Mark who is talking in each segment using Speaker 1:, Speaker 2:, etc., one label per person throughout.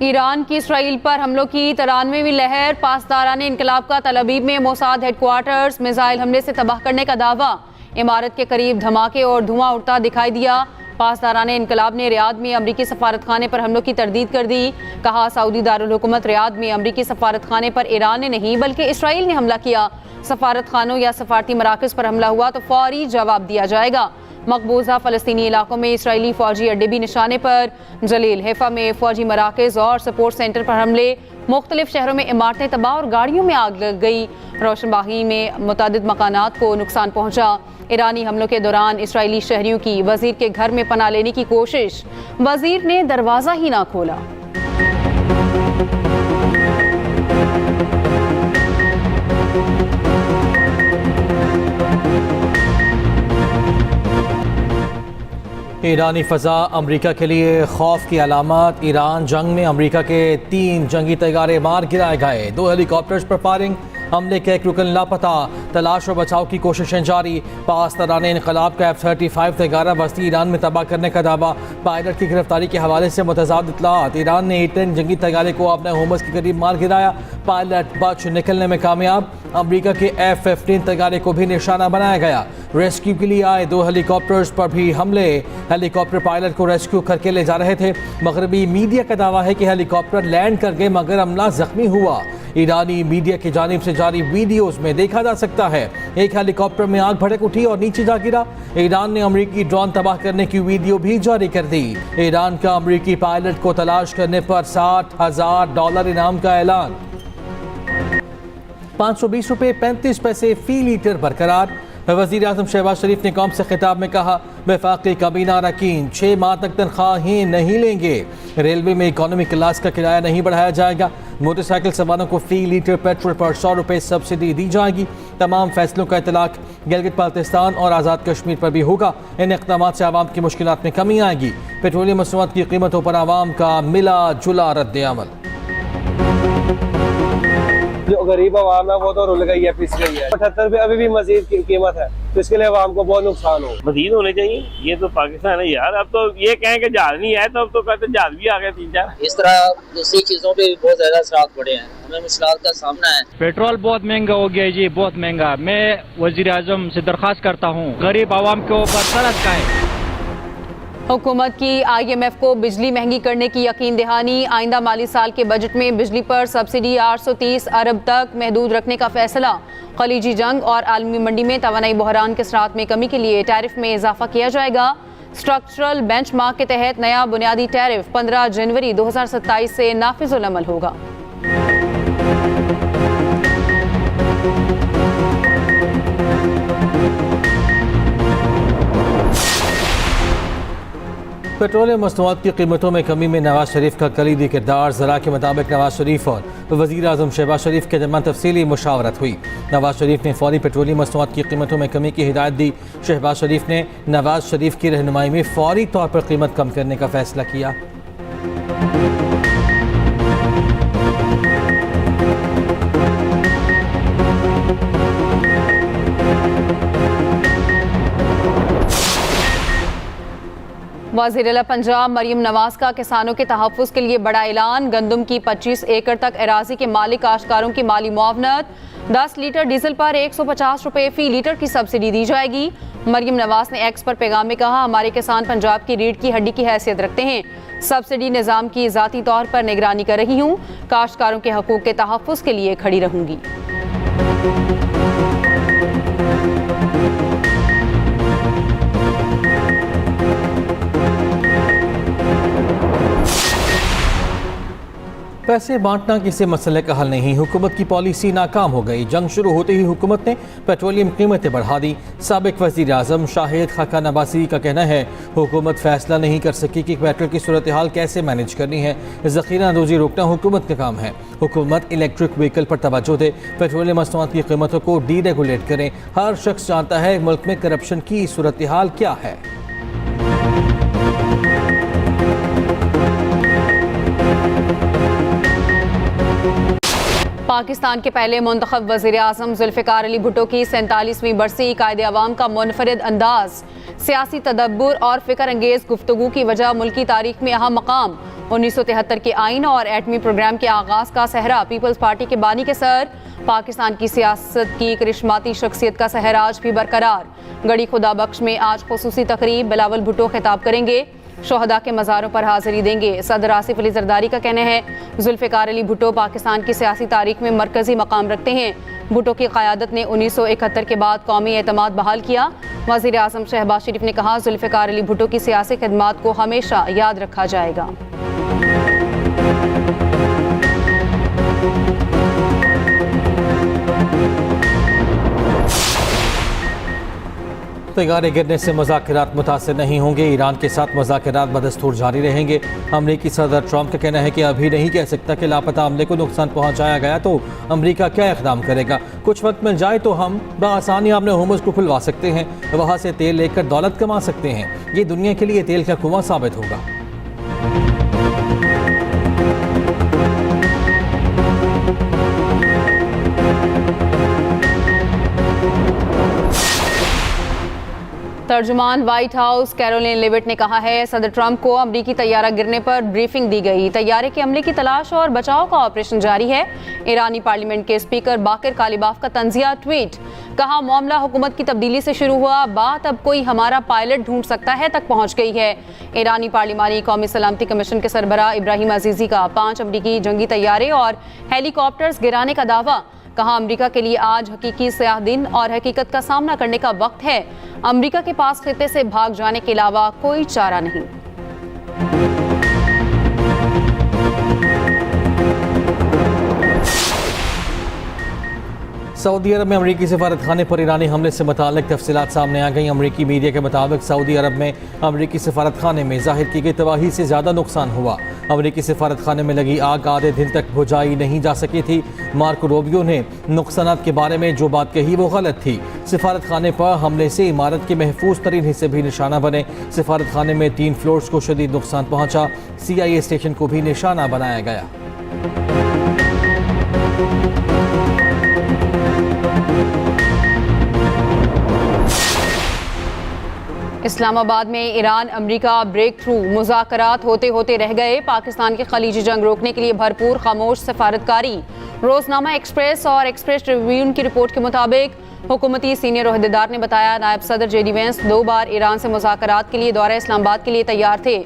Speaker 1: Iran की Israel पर हमलों की 93वीं लहर। पासदारान इनकलाब का तल अवीव में मोसाद हेडक्वार्टर्स मिसाइल हमले से तबाह करने का दावा। इमारत के करीब धमाके और धुआं उड़ता दिखाई दिया। पासदारान इनकलाब ने रियाद में अमरीकी सफारत खाने पर हमलों की तरदीद कर दी। कहा, सऊदी दारुल हुकूमत रियाद में अमरीकी सफारत खाने पर ईरान ने नहीं बल्कि इसराइल ने हमला किया। सफारत खानों या सफारती मराकज़ पर हमला हुआ तो फौरी जवाब दिया जाएगा। मकबूजा फ़लस्तीनी इलाकों में इसराइली फ़ौजी अड्डे भी निशाने पर। जलील हैफा में फ़ौजी मराकज़ और सपोर्ट सेंटर पर हमले। मुख्तलिफ शहरों में इमारतें तबाह और गाड़ियों में आग लग गई। रोशनबाही में मुतादिद मकानात को नुकसान पहुंचा। ईरानी हमलों के दौरान इसराइली शहरियों की वज़ीर के घर में पनाह लेने की कोशिश, वज़ीर ने दरवाज़ा ही ना खोला।
Speaker 2: ईरानी फ़ज़ा अमरीका के लिए खौफ की अलामत। ईरान जंग में अमरीका के 3 जंगी तैयारे मार गिराए गए। 2 हेलीकॉप्टर्स पर फायरिंग। हमले के एक रुकन लापता। तलाश और बचाव की कोशिशें जारी। पासदारान इनकलाब का F-35 तैयारा बस्ती ईरान में तबाह करने का दावा। पायलट की गिरफ्तारी के हवाले से मुतज़ाद इत्तलात। ईरान ने A-10 जंगी तैयारे को अपने होमस के करीब मार गिराया। पायलट बच निकलने में कामयाब। अमरीका के F-15 तैयारे को भी निशाना बनाया गया। रेस्क्यू के लिए आए 2 हेलीकॉप्टर्स पर भी हमले। हेलीकॉप्टर पायलट को रेस्क्यू करके ले जा रहे थे। मगरबी मीडिया का दावा है कि हेलीकॉप्टर लैंड कर गए मगर अमला जख्मी हुआ। ईरानी मीडिया की जानिब से जारी वीडियोस में देखा जा सकता है एक हेलीकॉप्टर में आग भड़क उठी और नीचे जा गिरा। ईरान ने अमरीकी ड्रोन तबाह करने की वीडियो भी जारी कर दी। ईरान का अमरीकी पायलट को तलाश करने पर $60,000 इनाम का ऐलान। 520 रुपये 35 पैसे फी लीटर बरकरार। वज़ीर आज़म शहबाज शरीफ ने कौम से खिताब में कहा, वफाकी काबीना अरकान 6 माह तक तनख्वाहें नहीं लेंगे। रेलवे में इकॉनमी क्लास का किराया नहीं बढ़ाया जाएगा। मोटरसाइकिल सवारों को फी लीटर पेट्रोल पर 100 रुपये सब्सिडी दी जाएगी। तमाम फैसलों का इतलाक गिलगित बाल्तिस्तान और आज़ाद कश्मीर पर भी होगा। इन इक़दामात से आवाम की मुश्किलात में कमी आएगी। पेट्रोलियम मसनूआत की कीमतों पर आवाम का मिला जुला रद्द अमल।
Speaker 3: जो गरीब आवाम है वो तो रुल गई है, पिस गई है। 78 रुपये अभी भी मजीद की कीमत है, तो इसके लिए आवाम को बहुत नुकसान हो।
Speaker 4: मजीद होने चाहिए। ये तो पाकिस्तान है यार। अब तो ये कहें कि जहाज नहीं है तो अब तो कहते जहाज भी आ गए 3-4।
Speaker 5: इस तरह दूसरी चीजों पे भी बहुत ज्यादा असरात पड़े हैं। हमें मुश्किल का सामना है।
Speaker 6: पेट्रोल बहुत महंगा हो गया है जी, बहुत महंगा। मैं वजीर आजम से दरख्वास्त करता हूँ गरीब आवाम के ऊपर तरस खाए।
Speaker 1: हुकूमत की IMF को बिजली महंगी करने की यकीन दहानी। आइंदा माली साल के बजट में बिजली पर सब्सिडी 830 अरब तक महदूद रखने का फैसला। खलीजी जंग और आलमी मंडी में तवानाई बहरान के असरात में कमी के लिए टैरिफ में इजाफा किया जाएगा। स्ट्रक्चरल बेंचमार्क के तहत नया बुनियादी टैरिफ 15 जनवरी 2027 से नाफिजुल अमल होगा।
Speaker 2: पेट्रोलियम मसनूआत की कीमतों में कमी में नवाज शरीफ का कलीदी किरदार। ज़रा के मुताबिक नवाज शरीफ और वज़ीर आज़म शहबाज शरीफ के दरमियान तफसीली मुशावरत हुई। नवाज शरीफ ने फौरी पेट्रोलियम मसनूआत की कीमतों में कमी की हिदायत दी। शहबाज शरीफ ने नवाज शरीफ की रहनुमाई में फौरी तौर पर कीमत कम करने का फैसला किया।
Speaker 1: वज़ीर-ए-आला पंजाब मरियम नवाज का किसानों के तहफ़्फ़ुज़ के लिए बड़ा ऐलान। गंदम की 25 एकड़ तक एराज़ी के मालिक काश्तकारों की माली मुआवनत। 10 लीटर डीजल पर 150 रुपये फ़ी लीटर की सब्सिडी दी जाएगी। मरियम नवाज ने एक्स पर पैगाम में कहा, हमारे किसान पंजाब की रीढ़ की हड्डी की हैसियत रखते हैं। सब्सिडी निज़ाम की ज़ाती तौर पर निगरानी कर रही हूँ। काश्तकारों के हकूक़ के तहफ़्फ़ुज़ के लिए खड़ी रहूँगी।
Speaker 2: पैसे बांटना किसी मसले का हल नहीं। हुकूमत की पॉलिसी नाकाम हो गई। जंग शुरू होते ही हुकूमत ने पेट्रोलियम कीमतें बढ़ा दी। साबिक वज़ीर आज़म शाहिद खाकान अब्बासी का कहना है, हुकूमत फैसला नहीं कर सकी कि पेट्रोल की सूरत हाल कैसे मैनेज करनी है। ज़ख़ीरा अंदोज़ी रोकना हुकूमत का काम है। हुकूमत इलेक्ट्रिक व्हीकल पर तवज्जो दे, पेट्रोलियम मसनूआत की कीमतों को डीरेगुलेट करें। हर शख्स जानता है मुल्क में करप्शन की सूरत हाल क्या है।
Speaker 1: पाकिस्तान के पहले मुंतखब वज़ीर आज़म ज़ुल्फ़िकार अली भुट्टो की 47वीं बरसी। कायदे अवाम का मुनफरिद अंदाज, सियासी तदब्बुर और फ़िक्र अंगेज़ गुफ्तगू की वजह मुल्की तारीख में अहम मकाम। 1973 के आइन और एटमी प्रोग्राम के आगाज का सहरा पीपल्स पार्टी के बानी के सर, पाकिस्तान की सियासत की करिश्माती शख्सियत का सहर आज भी बरकरार। गढ़ी खुदा बख्श में आज खुसूसी तकरीब, बिलावल भुट्टो खिताब करेंगे, शोहदा के मज़ारों पर हाजिरी देंगे। सदर आसिफ अली जरदारी का कहना है जुल्फ़िकार अली भुट्टो पाकिस्तान की सियासी तारीख में मरकजी मकाम रखते हैं। भुट्टो की क़यादत ने 1971 के बाद कौमी एतमाद बहाल किया। वज़ीर आज़म शहबाज शरीफ ने कहा जुल्फ़िकार अली भुट्टो की सियासी खिदमात को हमेशा याद रखा जाएगा।
Speaker 2: तैयारे गिरने से मुज़ाकरात मुतासर नहीं होंगे, ईरान के साथ मुज़ाकरात बदस्तूर जारी रहेंगे। अमरीकी सदर ट्रंप का कहना है कि अभी नहीं कह सकता कि लापता अमले को नुकसान पहुंचाया गया तो अमरीका क्या इक़दाम करेगा। कुछ वक्त मिल जाए तो हम बआसानी अपने होमस को खुलवा सकते हैं, वहाँ से तेल लेकर दौलत कमा सकते हैं। ये दुनिया के लिए तेल का कुआं साबित होगा।
Speaker 1: तर्जुमान व्हाइट हाउस कैरोलिन लेविट ने कहा है सदर ट्रंप को अमरीकी तैयारा गिरने पर ब्रीफिंग दी गई। तैयारे के अमले की तलाश और बचाव का ऑपरेशन जारी है। ईरानी पार्लियामेंट के स्पीकर बाकिर कालिबाफ का तंजिया ट्वीट, कहा मामला हुकूमत की तब्दीली से शुरू हुआ, बात अब कोई हमारा पायलट ढूंढ सकता है तक पहुंच गई है। ईरानी पार्लिमानी कौमी सलामती कमीशन के सरबराह इब्राहिम अजीजी का 5 अमरीकी जंगी तैयारे और हेलीकॉप्टर्स गिराने का दावा। कहा अमरीका के लिए आज हकीकी स्याह दिन और हकीकत का सामना करने का वक्त है। अमरीका के पास खित्ते से भाग जाने के अलावा कोई चारा नहीं।
Speaker 2: सऊदी अरब में अमरीकी सफारत खाने पर ईरानी हमले से मुताल्लिक तफसीलात सामने आ गई। अमरीकी मीडिया के मुताबिक सऊदी अरब में अमरीकी सफारत खाने में जाहिर की गई तबाही से ज़्यादा नुकसान हुआ। अमरीकी सफारत खाने में लगी आग आधे दिन तक बुझाई नहीं जा सकी थी। मार्को रूबियो ने नुकसानात के बारे में जो बात कही वो गलत थी। सफारत खाने पर हमले से इमारत के महफूज तरीन हिस्से भी निशाना बने। सफारत खाने में 3 फ्लोर्स को शदीद नुकसान पहुंचा। CIA स्टेशन को भी निशाना बनाया गया।
Speaker 1: इस्लामाबाद में ईरान अमरीका ब्रेक थ्रू मुज़ाकरात होते होते रह गए। पाकिस्तान के खलीजी जंग रोकने के लिए भरपूर खामोश सफारतकारी। रोजनामा एक्सप्रेस और एक्सप्रेस ट्रिब्यून की रिपोर्ट के मुताबिक हुकूमती सीनियर ओहदेदार ने बताया नायब सदर JD वेंस 2 बार ईरान से मुज़ाकरात के लिए दौरा इस्लामाबाद के लिए तैयार थे।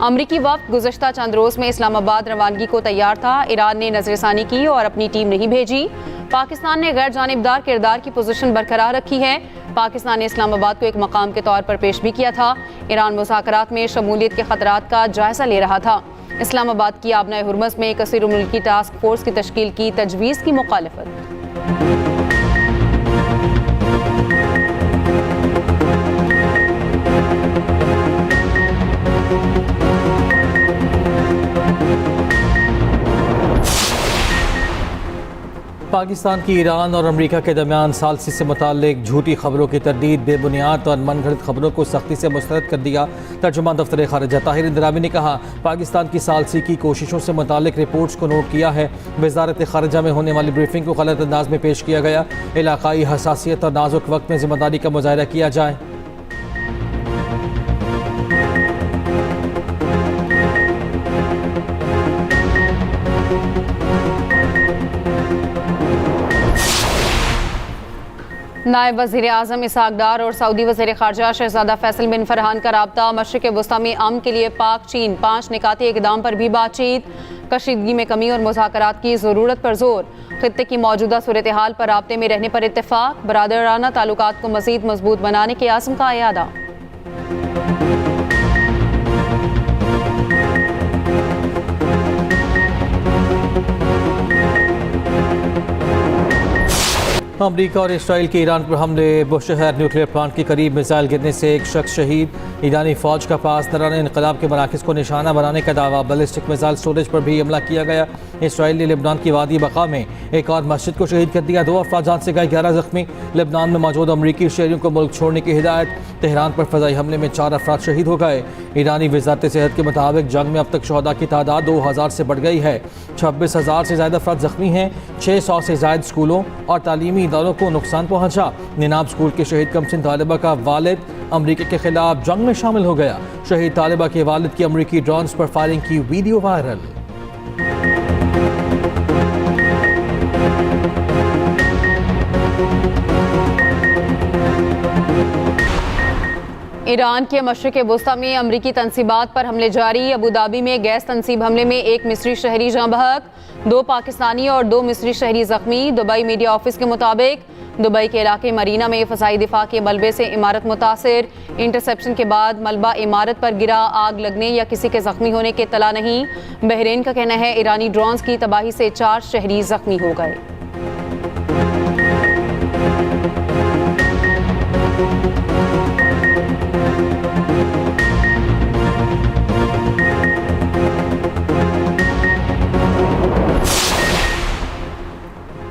Speaker 1: अमरीकी वक्त गुज़श्ता चंद रोज़ में इस्लामाबाद रवानगी को तैयार था। ईरान ने नजरसानी की और अपनी टीम नहीं भेजी। पाकिस्तान ने गैर जानिबदार किरदार की पोजीशन बरकरार रखी है। पाकिस्तान ने इस्लामाबाद को एक मकाम के तौर पर पेश भी किया था। ईरान मुज़ाकरात में शमूलियत के खतरात का जायजा ले रहा था। इस्लामाबाद की आबनाए हुर्मस में कसीर मुल्की टास्क फोर्स की तश्कील की तजवीज़ की मुखालफत।
Speaker 2: पाकिस्तान की ईरान और अमेरिका के दरमियान सालसी से मुताल्लिक झूठी खबरों की तरदीद, बेबुनियाद और मनगढ़ंत खबरों को सख्ती से मुस्तरद कर दिया। तर्जुमान दफ्तर खारिजा ताहिर इंदिरामी ने कहा पाकिस्तान की सालसी की कोशिशों से मुताल्लिक रिपोर्ट्स को नोट किया है। वजारत खारिजा में होने वाली ब्रीफिंग को गलत अंदाज में पेश किया गया। इलाकाई हसासियत और नाजुक वक्त में जिम्मेदारी का मुजाहरा किया जाए।
Speaker 1: नायब वज़ीर आज़म इसहाक डार और सऊदी वज़ीर ख़ारजा शहज़ादा फैसल बिन फरहान का राब्ता। मशरिक़ वस्ता में अमन के लिए पाक चीन 5 निकाती इक़दाम पर भी बातचीत। कशीदगी में कमी और मुज़ाकरात की ज़रूरत पर जोर। ख़ित्ते की मौजूदा सूरत हाल पर राब्ते में रहने पर इत्तेफ़ाक। बरादराना ताल्लुकात को मज़ीद मजबूत बनाने के आज़म का इरादा।
Speaker 2: अमरीका और इसराइल के ईरान पर हमले, बुशहर न्यूक्लियर प्लांट के करीब मिसाइल गिरने से एक शख्स शहीद। ईरानी फौज का पास दौरान इनकलाब के मराकज़ को निशाना बनाने का दावा। बैलिस्टिक मिसाइल स्टोरेज पर भी हमला किया गया। इसराइल ने लेबनान की वादी बका में एक और मस्जिद को शहीद कर दिया। 2 अफराद जान से गए, 11 जख्मी। लेबनान में मौजूद अमरीकी शहरियों को मुल्क छोड़ने की हिदायत। तेहरान पर फजाई हमले में 4 अफराद शहीद हो गए। ईरानी वजारत सेहत के मुताबिक जंग में अब तक शहदा की तादाद 2000 से बढ़ गई है। 26,000 से ज़्यादा अफराद जख्मी हैं। 600 से ज़ायद स्कूलों और तालीमी इदारों को नुकसान पहुंचा। निनाब स्कूल के शहीद कमसिन तालिबा का वालिद अमरीका के खिलाफ जंग में शामिल हो गया। शहीद तालिबा के वालिद की अमरीकी ड्रोन्स पर फायरिंग की वीडियो वायरल।
Speaker 1: ईरान के मशरिक़ वुस्ता में अमरीकी तनसीबात पर हमले जारी। अबू धाबी में गैस तनसीब हमले में एक मिस्री शहरी जाँ बहक, 2 पाकिस्तानी और 2 मिस्री शहरी जख्मी। दुबई मीडिया ऑफिस के मुताबिक दुबई के इलाके मरीना में फ़ज़ाई दिफा के मलबे से इमारत मुतासिर। इंटरसेप्शन के बाद मलबा इमारत पर गिरा। आग लगने या किसी के जख्मी होने की इत्तला नहीं। बहरीन का कहना है ईरानी ड्रोन्स की तबाही से 4 शहरी जख्मी हो गए।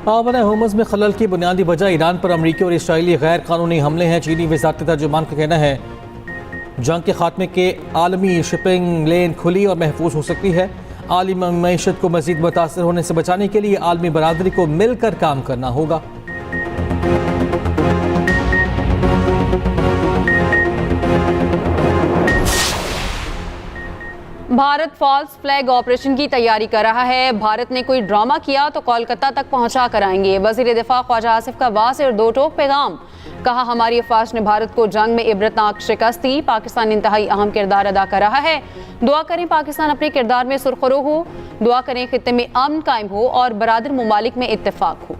Speaker 2: आवन हुर्मुज़ में खलल की बुनियादी वजह ईरान पर अमरीकी और इसराइली गैर कानूनी हमले हैं। चीनी वज़ारत तर्जुमान का कहना है जंग के खात्मे के आलमी शिपिंग लेन खुली और महफूज हो सकती है। आलमी मईशत को मज़ीद मुतासर होने से बचाने के लिए आलमी बरादरी को मिलकर काम करना होगा।
Speaker 1: भारत फॉल्स फ्लैग ऑपरेशन की तैयारी कर रहा है। भारत ने कोई ड्रामा किया तो कोलकाता तक पहुंचा कर आएंगे। वज़ीर दिफा ख्वाजा आसिफ का वाज़ेह और 2 टोक पैगाम। कहा हमारी अफवाज ने भारत को जंग में इबरतनाक शिकस्त दी। पाकिस्तान इंतहाई अहम किरदार अदा कर रहा है। दुआ करें पाकिस्तान अपने किरदार में सुरखरू हो। दुआ करें खित्ते में अमन कायम हो और बरादर ममालिक में इत्तेफाक हो।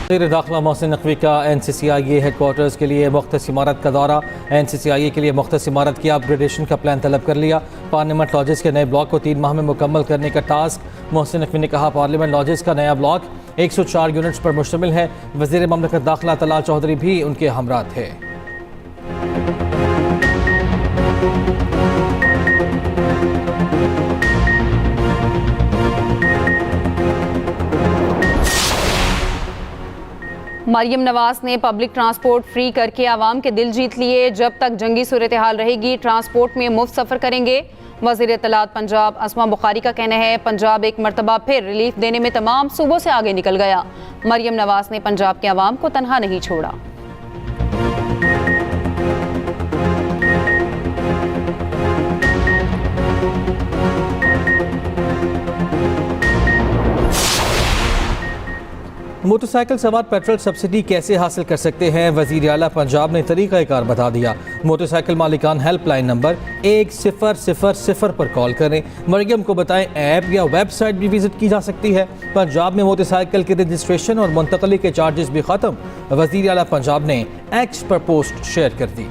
Speaker 2: वज़ीर दाखिला मोहसिन नकवी का NCCIA हेडक्वार्टर्स के लिए मुख्तस इमारत का दौरा। NCCIA के लिए मुख्तस इमारत की अपग्रेडेशन का प्लान तलब कर लिया। पार्लियामेंट लॉजेस के नए ब्लॉक को 3 माह में मुकम्मल करने का टास्क। मोहसिन नकवी ने कहा पार्लियामेंट लॉजेस का नया ब्लॉक 104 यूनिट्स पर मुश्तमिल है। वज़ीर ममलकत दाखिला तलाल चौधरी भी उनके हमरा थे।
Speaker 1: मरियम नवाज ने पब्लिक ट्रांसपोर्ट फ्री करके आवाम के दिल जीत लिए। जब तक जंगी सूरत हाल रहेगी ट्रांसपोर्ट में मुफ्त सफ़र करेंगे। वज़ीर इत्तलात पंजाब अस्मा बुखारी का कहना है पंजाब एक मरतबा फिर रिलीफ देने में तमाम सूबों से आगे निकल गया। मरियम नवाज ने पंजाब के आवाम को तनहा नहीं छोड़ा।
Speaker 2: मोटरसाइकिल सवार पेट्रोल सब्सिडी कैसे हासिल कर सकते हैं? वज़ीर आला पंजाब ने तरीक़ाकार बता दिया। मोटरसाइकिल मालिकान हेल्पलाइन नंबर 1000 पर कॉल करें। मरियम को बताएं ऐप या वेबसाइट भी विजिट की जा सकती है। पंजाब में मोटरसाइकिल के रजिस्ट्रेशन और मुंतकली के चार्जेस भी ख़त्म। वज़ीर आला पंजाब ने एक्स पर पोस्ट शेयर कर दी।